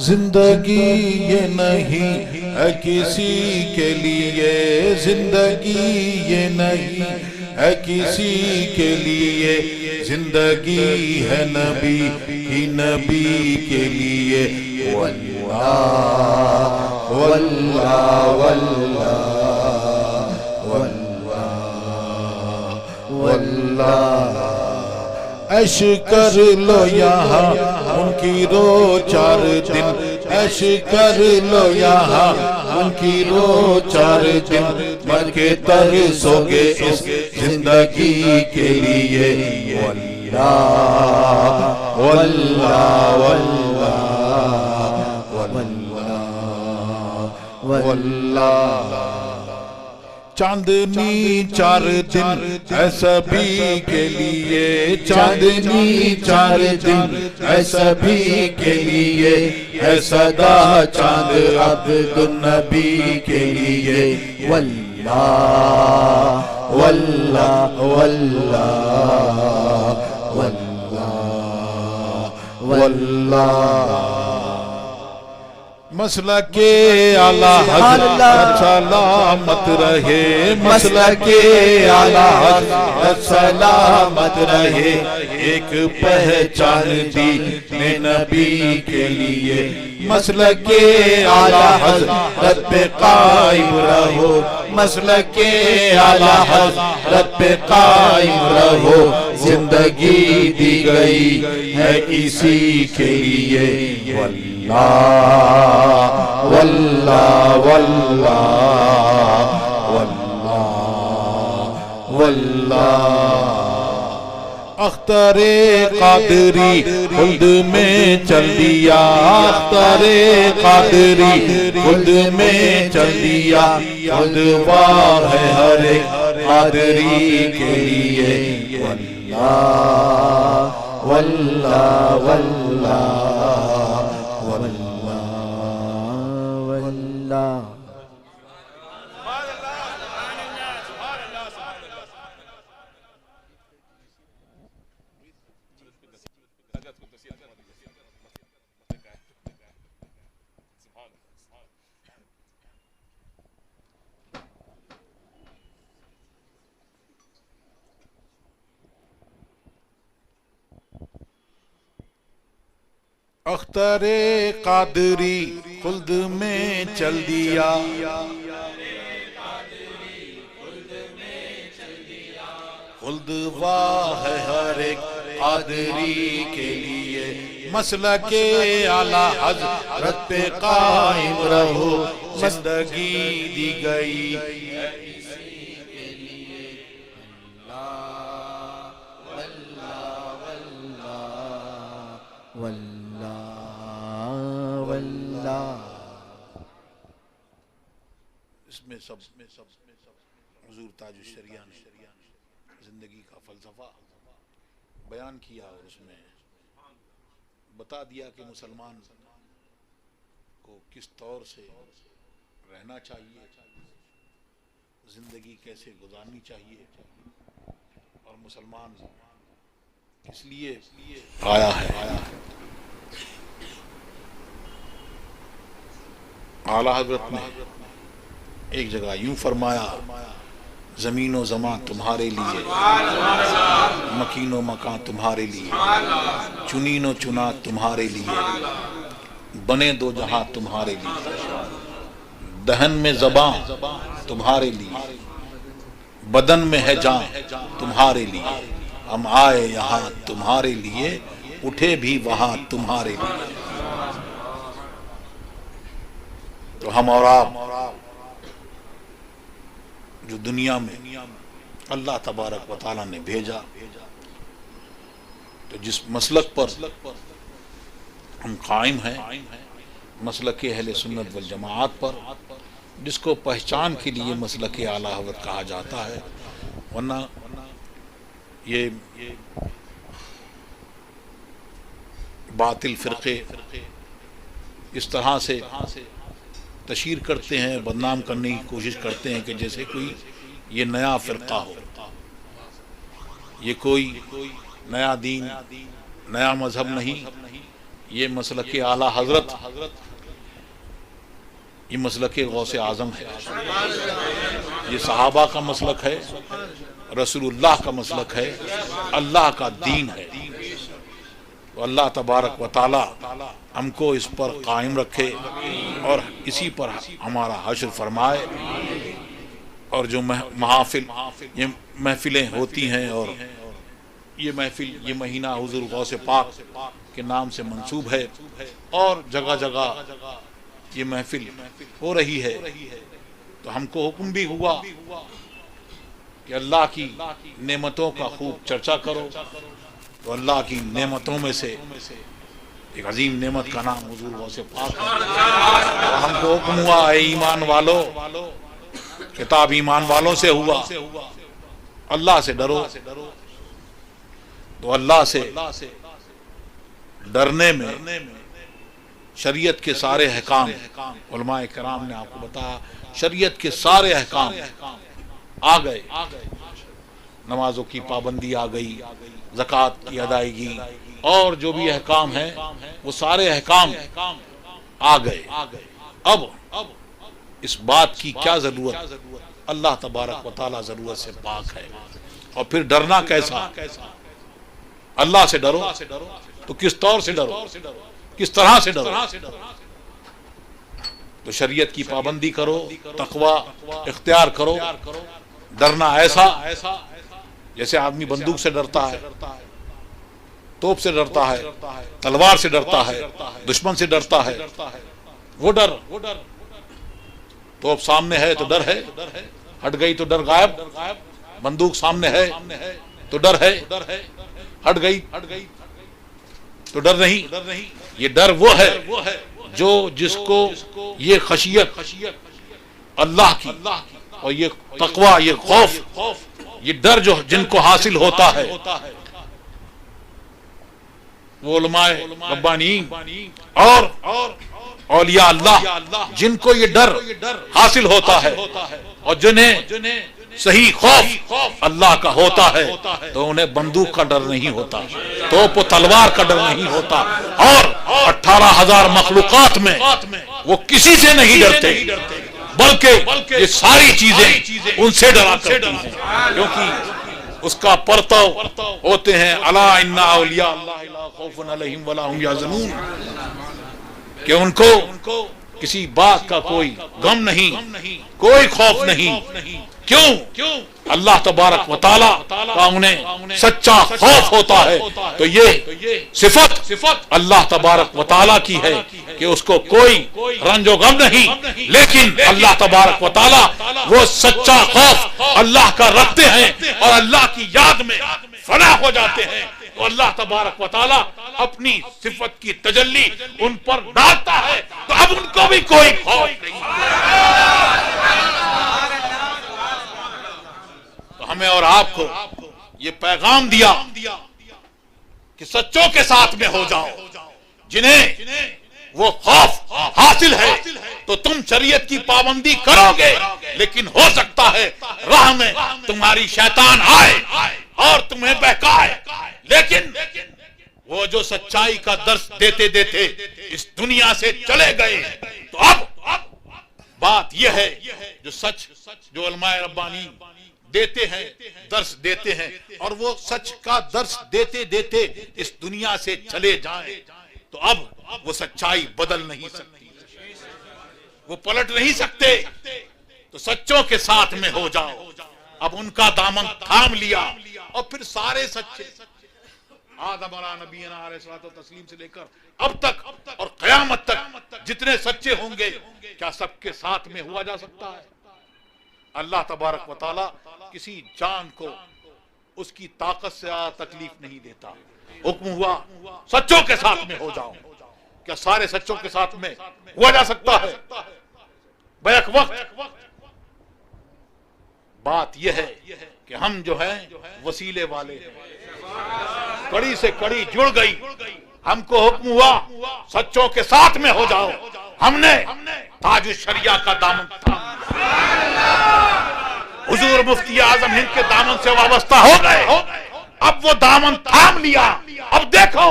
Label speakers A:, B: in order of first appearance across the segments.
A: زندگی یہ نہیں ہے کسی کے لیے، زندگی یہ نہیں ہے کسی کے لیے، زندگی ہے نبی ہی نبی کے لیے۔ واللہ واللہ واللہ واللہ عیش کر لو یہاں ان کی رو 4 دن، عیش کر لو یہاں ان کی رو 4 دن، مر کے ترسو گے اس زندگی کے لیے۔ واللہ واللہ واللہ واللہ چاندنی 4 دن ہے سبھی کے لیے، چاندنی 4 دن ہے سبھی کے لیے، ہے صدا چاند عبد النبی کے لیے۔ واللہ واللہ واللہ واللہ واللہ مسلک اعلیٰ حضرت سلامت رہے، مسلک اعلیٰ حضرت سلامت رہے، ایک پہچان دین نبی کے لیے۔ مسلک اعلیٰ حضرت پہ قائم رہو، مسلک اعلیٰ حضرت پہ قائم رہو، زندگی دی گئی ہے اسی کے لیے۔ واللہ واللہ واللہ واللہ اختر قادری خلد میں چل دیا، اختر قادری خلد میں چل دیا، خلد وار ہے ہر ایک قادری کے لیے۔ واللہ واللہ واللہ واللہ اختر قادری خلد میں چل دیا، خلد واہ ہے ہر ایک قادری کے لیے۔ مسلک اعلیٰ حضرت پہ قائم رہو، زندگی دی گئی اس میں سب حضور تاج الشریعہ نے زندگی کا فلسفہ بیان کیا، اور اس میں بتا دیا کہ مسلمان کو کس طور سے رہنا چاہیے، زندگی کیسے گزارنی چاہیے، اور مسلمان کس لیے آیا ہے۔ اعلیٰ حضرت نے ایک جگہ یوں فرمایا، زمین و زمان تمہارے لیے، مکین و مکان تمہارے لیے، چنین و چنا تمہارے لیے، بنے دو جہاں تمہارے لیے، دہن میں زباں تمہارے لیے، بدن میں ہے جان تمہارے لیے، ہم آئے یہاں تمہارے لیے، اٹھے بھی وہاں تمہارے لیے۔ تو ہم اور آپ جو دنیا میں اللہ تبارک و تعالیٰ نے بھیجا، تو تو جس مسلک پر ہم قائم ہیں، مسلک اہل سنت والجماعت پر، جس کو پہچان کے لیے مسلک اعلی حضرت کہا جاتا ہے، ورنہ یہ باطل فرقے اس طرح سے تشہیر کرتے ہیں، بدنام کرنے کی کوشش کرتے ہیں کہ جیسے کوئی یہ نیا فرقہ ہو، یہ کوئی نیا دین، نیا مذہب نہیں، یہ مسلک اعلی حضرت، یہ مسلک غوث اعظم ہے، یہ صحابہ کا مسلک ہے، رسول اللہ کا مسلک ہے، اللہ کا دین ہے۔ تو اللہ تبارک و تعالی ہم کو اس پر قائم رکھے اور اسی پر ہمارا حشر فرمائے، اور جو محافل، یہ محفلیں ہوتی ہیں، اور یہ محفل، یہ مہینہ حضور غوث پاک کے نام سے منسوب ہے، اور جگہ جگہ یہ محفل ہو رہی ہے، تو ہم کو حکم بھی ہوا کہ اللہ کی نعمتوں کا خوب چرچا کرو۔ تو اللہ کی نعمتوں میں سے ایک عظیم نعمت کا نام حضور غوث پاک ہے، اور ہم کو حکم ہوا، اے ایمان والو، خطاب ایمان والوں سے ہوا، اللہ سے ڈرو۔ تو اللہ سے ڈرنے میں شریعت کے سارے احکام، علماء کرام نے آپ کو بتایا، شریعت کے سارے احکام آ گئے، نمازوں کی پابندی آ گئی، زکوٰۃ کی ادائیگی، اور جو بھی احکام ہیں وہ سارے احکام آ گئے۔ اب اس بات کی کیا ضرورت؟ اللہ تبارک و تعالی ضرورت سے پاک ہے۔ اور پھر ڈرنا کیسا؟ اللہ سے ڈرو، تو کس طور سے ڈرو، کس طرح سے ڈرو؟ تو شریعت کی پابندی کرو، تقوی اختیار کرو، ڈرنا ایسا جیسے آدمی بندوق سے ڈرتا ہے، توپ سے ڈرتا ہے، تلوار سے ڈرتا ہے، دشمن سے ڈرتا ہے، وہ ڈر۔ توپ سامنے ہے تو ڈر ہے، ہٹ گئی تو ڈر غائب، بندوق سامنے ہے تو ڈر ہے، ہٹ گئی تو ڈر نہیں۔ یہ ڈر وہ ہے جو جس کو یہ خشیت اللہ کی اور یہ تقوی، یہ خوف، یہ ڈر جو جن کو حاصل ہوتا ہے، وہ علماء ربانیین اور اولیاء اللہ جن کو یہ ڈر حاصل ہوتا ہے، اور جنہیں صحیح خوف اللہ کا ہوتا ہے، تو انہیں بندوق کا ڈر نہیں ہوتا، توپ و تلوار کا ڈر نہیں ہوتا، اور 18,000 مخلوقات میں وہ کسی سے نہیں ڈرتے، بلکہ یہ ساری چیزیں ان سے ڈرا کرتی ہیں، کیونکہ اس کا پرتو ہوتے ہیں الا ان اولیاء اللہ لا خوف علیہم ولا هم یحزنون، کہ ان کو کسی بات کا کوئی غم نہیں، کوئی خوف نہیں۔ کیوں؟ اللہ تبارک و تعالیٰ کا انہیں سچا خوف ہوتا ہے، تو یہ صفت اللہ تبارک و تعالیٰ کی ہے کہ اس کو کوئی رنج و غم نہیں، لیکن اللہ تبارک و تعالیٰ وہ سچا خوف اللہ کا رکھتے ہیں اور اللہ کی یاد میں فنا ہو جاتے ہیں، تو اللہ تبارک و تعالیٰ اپنی صفت کی تجلی ان پر ڈالتا ہے، تو اب ان کو بھی کوئی خوف نہیں۔ ہمیں اور آپ کو یہ پیغام دیا کہ سچوں کے ساتھ میں ہو جاؤ، جنہیں وہ خوف حاصل ہے، تو تم شریعت کی پابندی کرو گے، لیکن ہو سکتا ہے راہ میں تمہاری شیطان آئے اور تمہیں بہکائے، لیکن وہ جو سچائی کا درس دیتے دیتے اس دنیا سے چلے گئے، تو اب بات یہ ہے جو سچ، جو علماء ربانی دیتے ہیں، درس دیتے ہیں، اور وہ سچ کا درس دیتے دیتے اس دنیا سے چلے جائیں، تو اب وہ سچائی بدل نہیں سکتی، وہ پلٹ نہیں سکتے، تو سچوں کے ساتھ میں ہو جاؤ۔ اب ان کا دامن تھام لیا، اور پھر سارے سچے آدم علیہ نبینا علیہ الصلوۃ والتسلیم سے لے کر اب تک اور قیامت تک جتنے سچے ہوں گے، کیا سب کے ساتھ میں ہوا جا سکتا ہے؟ اللہ تبارک و تعالی کسی جان کو اس کی طاقت سے تکلیف نہیں دیتا. حکم ہوا سچوں کے ساتھ میں ہو جاؤ. کیا سارے سچوں کے ساتھ میں ہوا جا سکتا ہے؟ بیک وقت بات یہ ہے کہ ہم جو ہیں وسیلے والے ہیں. کڑی سے کڑی جڑ گئی. ہم کو حکم ہوا سچوں کے ساتھ میں ہو جاؤ. ہم نے تاج الشریعہ کا دامن تھا. حضور مفتی اعظم ہند کے دامن سے وابستہ ہو گئے. اب وہ دامن تھام لیا. اب دیکھو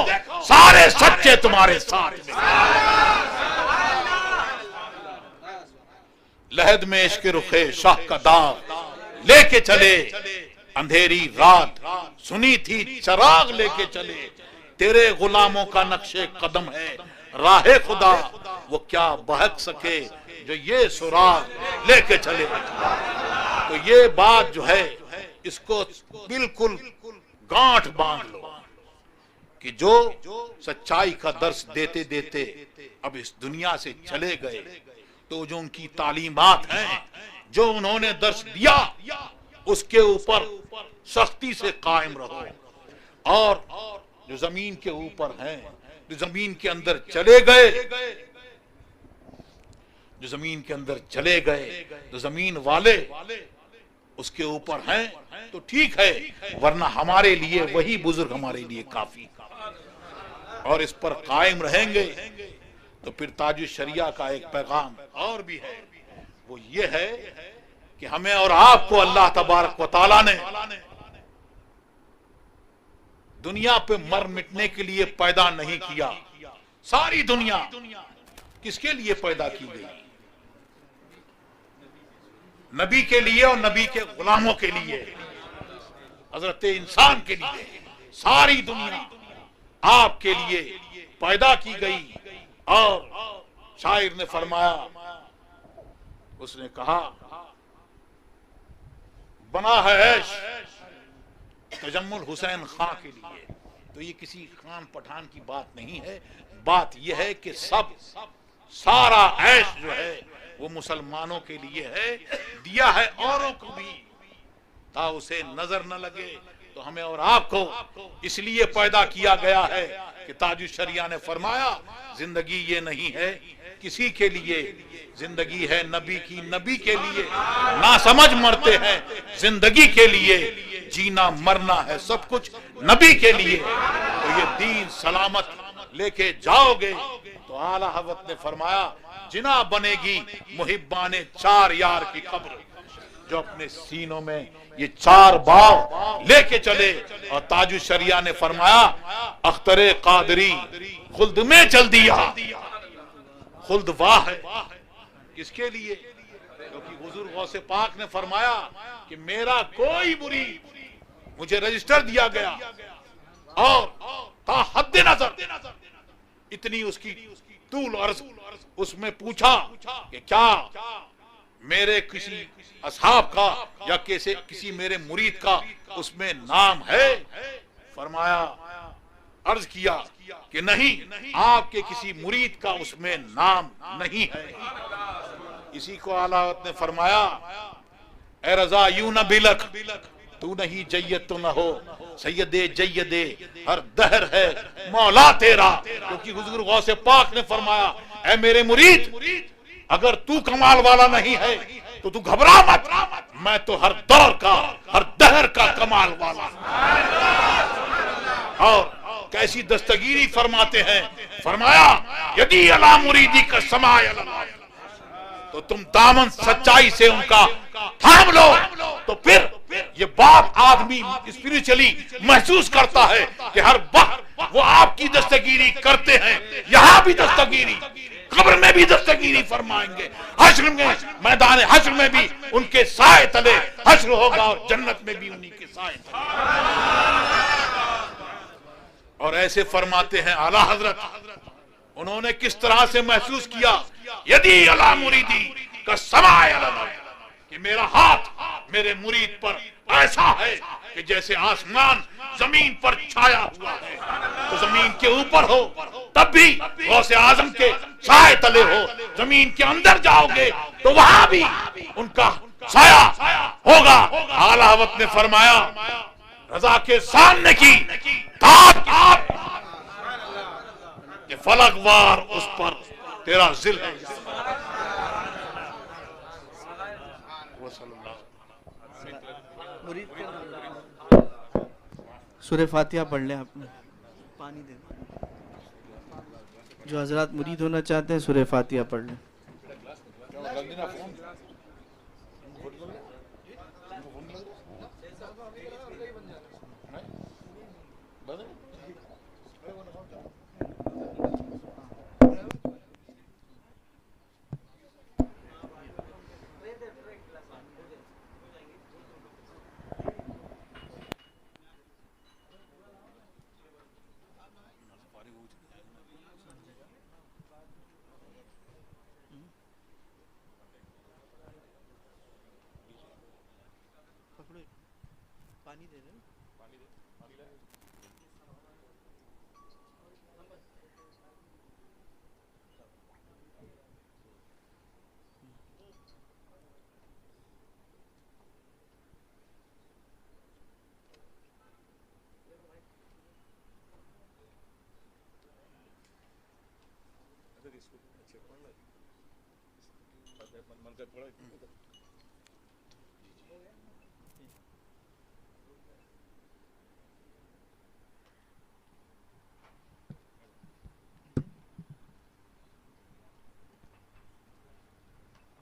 A: سارے سچے تمہارے ساتھ. لحد میں عشق رخے شاہ کا داغ لے کے چلے. اندھیری رات سنی تھی چراغ لے کے چلے. تیرے غلاموں کا نقش قدم ہے راہ خدا. وہ کیا بہک سکے جو یہ سراغ لے کے چلے. تو یہ بات جو ہے اس کو بالکل گانٹھ باندھ لو کہ جو سچائی کا درس دیتے دیتے اب اس دنیا سے چلے گئے تو جو ان کی تعلیمات ہیں جو انہوں نے درس دیا اس کے اوپر سختی سے قائم رہو. اور جو زمین کے اوپر ہیں جو زمین کے اندر چلے گئے جو زمین کے اندر چلے گئے تو زمین والے اس کے اوپر ہیں تو ٹھیک ہے ورنہ ہمارے لیے وہی بزرگ ہمارے لیے کافی. اور اس پر قائم رہیں گے تو پھر تاج الشریعہ کا ایک پیغام اور بھی ہے. وہ یہ ہے کہ ہمیں اور آپ کو اللہ تبارک و تعالیٰ نے دنیا پہ مر مٹنے کے لیے پیدا نہیں کیا. ساری دنیا کس کے لیے پیدا کی گئی؟ نبی کے لیے اور نبی کے غلاموں کے لیے, حضرت انسان کے لیے. ساری دنیا آپ کے لیے پیدا کی گئی. اور شاعر نے فرمایا, اس نے کہا بنا ہے عیش تجمل حسین خان کے لیے. تو یہ کسی خان پٹھان کی بات نہیں ہے. بات یہ ہے کہ سارا عیش جو ہے وہ مسلمانوں کے لیے ہے. دیا ہے اوروں کو بھی تا اسے نظر نہ لگے. تو ہمیں اور آپ کو اس لیے پیدا کیا گیا ہے کہ تاج الشریعہ نے فرمایا زندگی یہ نہیں ہے کسی کے لیے, زندگی ہے نبی کی نبی کے لیے. نہ سمجھ مرتے ہیں زندگی کے لیے, جینا مرنا ہے سب کچھ نبی کے لیے. تو یہ دین سلامت لے کے جاؤ گے تو اعلیٰ حضرت نے فرمایا جنا بنے گی محبان چار یار کی قبر, جو اپنے سینوں میں یہ چار باؤ لے کے چلے. اور تاج الشریعہ نے فرمایا اختر قادری خلد میں چل دیا. خلد واہ ہے کس کے لیے؟ کیونکہ حضور غوث پاک نے فرمایا کہ میرا کوئی مرید مجھے رجسٹر دیا گیا اور تا حد نظر اتنی اس کی طول عرض, اس میں پوچھا کہ کیا میرے کسی اصحاب کا یا کسی میرے مرید کا اس میں نام ہے؟ فرمایا عرض کیا کہ نہیں, آپ کے کسی مرید کا اس میں نام نہیں ہے. اسی کو اعلیٰ نے فرمایا اے رضا یوں نہ بلک تو نہیں جید تو نہ ہو سید جید ہر دہر ہے مولا تیرا. کیونکہ حضور غوث پاک نے فرمایا اے میرے مرید اگر تو کمال والا نہیں ہے تو تو گھبرا مت, میں تو ہر دور کا ہر دہر کا کمال والا. اور کیسی دستگیری فرماتے ہیں, فرمایا یدی علی مریدی کا سماع اللہ, تو تم دامن سچائی سے ان کا تھام لو. تو پھر یہ بات آدمی اسپریچولی محسوس کرتا ہے کہ ہر وقت وہ آپ کی دستگیری کرتے ہیں. یہاں بھی دستگیری, قبر میں بھی دستگیری فرمائیں گے, حشر میں میدان حشر میں بھی ان کے سائے تلے حشر ہوگا اور جنت میں بھی انہی کے سائے تلے. اور ایسے فرماتے ہیں اعلیٰ حضرت انہوں نے کس طرح سے محسوس کیا یدی علی مریدی کا سماع اللہ, کہ میرا ہاتھ میرے مرید پر ایسا ہے کہ جیسے آسمان زمین پر چھایا ہوا ہے. تو زمین کے اوپر ہو تب بھی غوث اعظم کے سائے تلے ہو, زمین کے اندر جاؤ گے تو وہاں بھی ان کا سایہ ہوگا. اعلیٰ حضرت نے فرمایا رضا کے سامنے کی داد کہ فلک وار اس پر تیرا ذل ہے.
B: سورہ فاتحہ پڑھ لیں. آپ نے پانی دے دیں. جو حضرات مرید ہونا چاہتے ہیں سورہ فاتحہ پڑھ لیں. پانی دے دیں.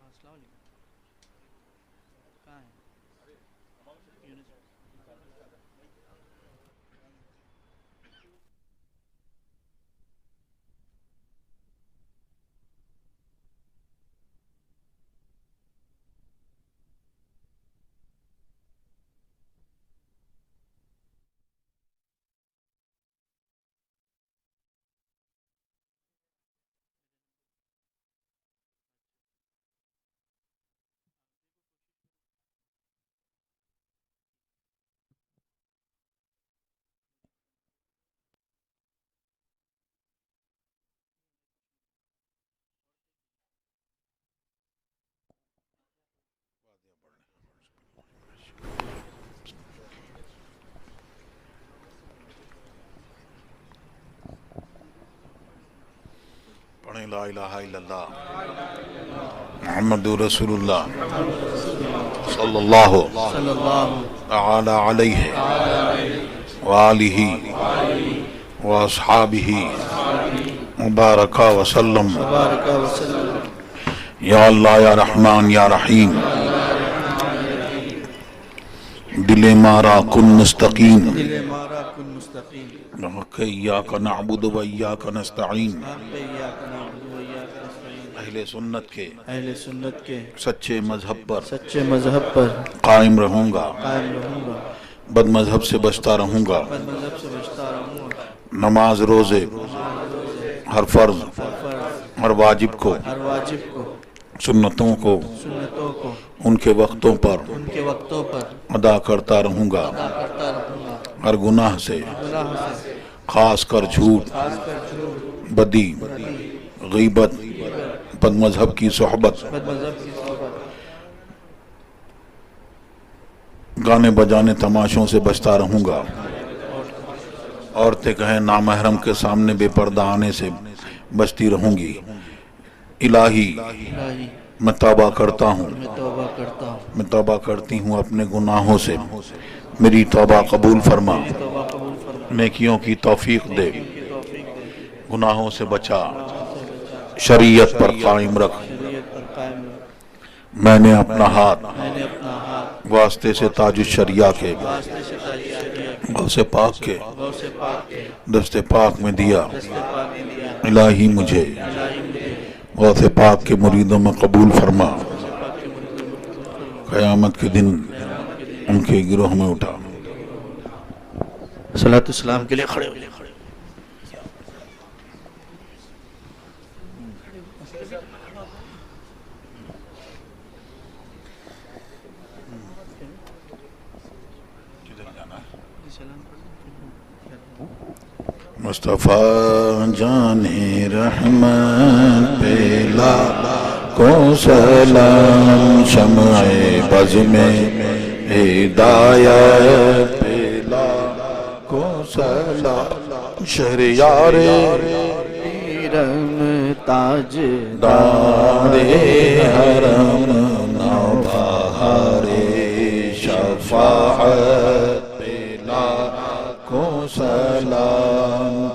B: السلام علیکم. کہاں ہے یونس؟
A: پڑھیں لا الہ الا اللہ محمد رسول اللہ صلی اللہ تعالی علیہ وآلہ واصحابہ مبارک وسلم. یا اللہ یا رحمان یا رحیم دل مارا کن مستقیم ایاک نعبد و ایاک نستعین. اہل سنت کے سچے مذہب پر قائم رہوں گا. بد مذہب سے بچتا رہوں گا. نماز روزے ہر فرض ہر واجب کو سنتوں کو ان کے وقتوں پر ادا کرتا رہوں گا. ہر گناہ سے خاص کر جھوٹ بدی غیبت بد مذہب کی صحبت گانے بجانے تماشوں سے بچتا رہوں گا. عورتیں کہیں نامحرم کے سامنے بے پردہ آنے سے بچتی رہوں گی. الہی میں توبہ کرتا ہوں میں توبہ کرتی ہوں اپنے گناہوں سے. میری توبہ قبول فرما. نیکیوں کی توفیق دے. گناہوں سے بچا. شریعت پر قائم رکھ. میں نے اپنا ہاتھ واسطے سے تاج الشریعہ کے غوث پاک کے دست پاک میں دیا. الہی مجھے غوث پاک کے مریدوں میں قبول فرما. قیامت کے دن ان کے گروہ میں اٹھا.
B: صلاۃ السلام کے لیے کھڑے ہو جائیں.
A: مصطفیٰ جان رحمت پیلا کو سلام. شمع بز میں ہدایت پیلا سلام شہر یار
B: رم تاج
A: دارے حرم نوبہار شفاعت پہ لاکھوں سلام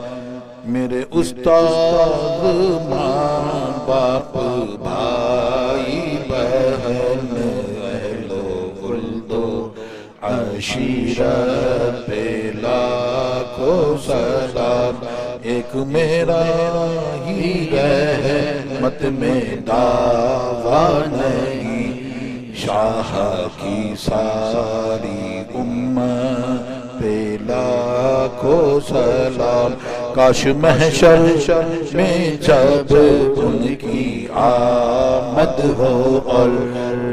A: میرے استاد ماں باپ بھائی بہن اہل و ولد و عشیرت پہ لاکھوں سلام ایک میرا ہی رحمت میں دعویٰ نہیں شاہ کی ساری امت پہ لاکھوں سلام کاش محشر میں جب ان کی آمد ہو اور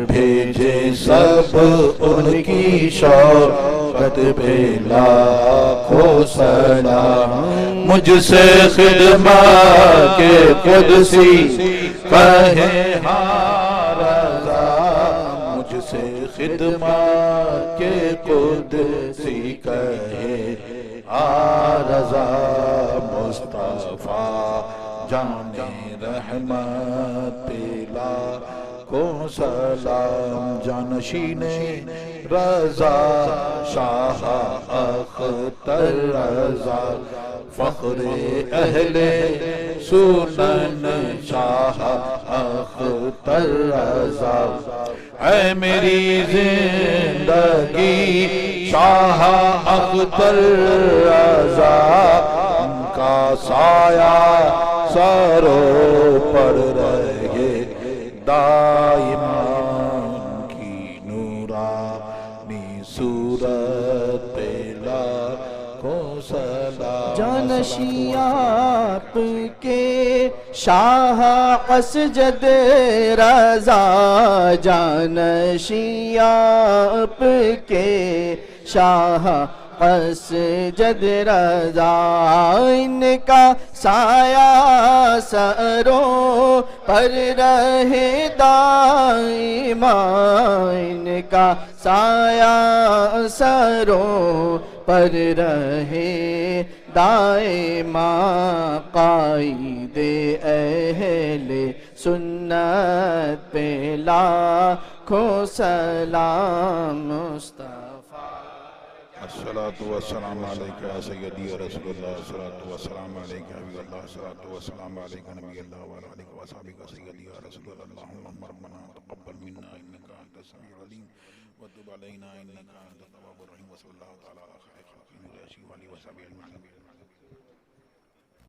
A: بھیجے سب ان کی شوقت پہ لاکھوں سلام مجھ سے خدمت کے قدسی کہے ہاں رضا مجھ سے خدمت کے قدسی کہے ہاں رضا مصطفیٰ جان رحمت پہ لاکھوں سلام جانشین رضا شاہ اختر رضا فخر اہل سنن شاہ اختر رضا اے میری زندگی شاہ اختر رضا ان کا سایہ سروں پر رہے دائما کی نورانی صورت پہ لاکھوں سلام
B: جانشی آپ کے شاہ اسجد رضا جانشی آپ کے شاہ اسجد رضا ان کا سایہ سروں پر رہے دائما ان کا سایہ سروں پر رہے دائما قائد اہل سنت پہ لاکھوں سلام مصطفیٰ
A: الصلاة والسلام علیکہ یا سیدی یا رسول اللہ الصلاة والسلام علیکہ حبیب اللہ الصلاة والسلام علیکہ نبی اللہ وعلیہ آلہ وصحبہ سیدی یا رسول اللہ اللہم ربنا تقبل منا انکا انت السمیع العلیم وتب علینا انکا انت التواب الرحیم وصلی اللہ تعالی علی خیر خلقہ محمد وعلیہ وصحبہ اجمعین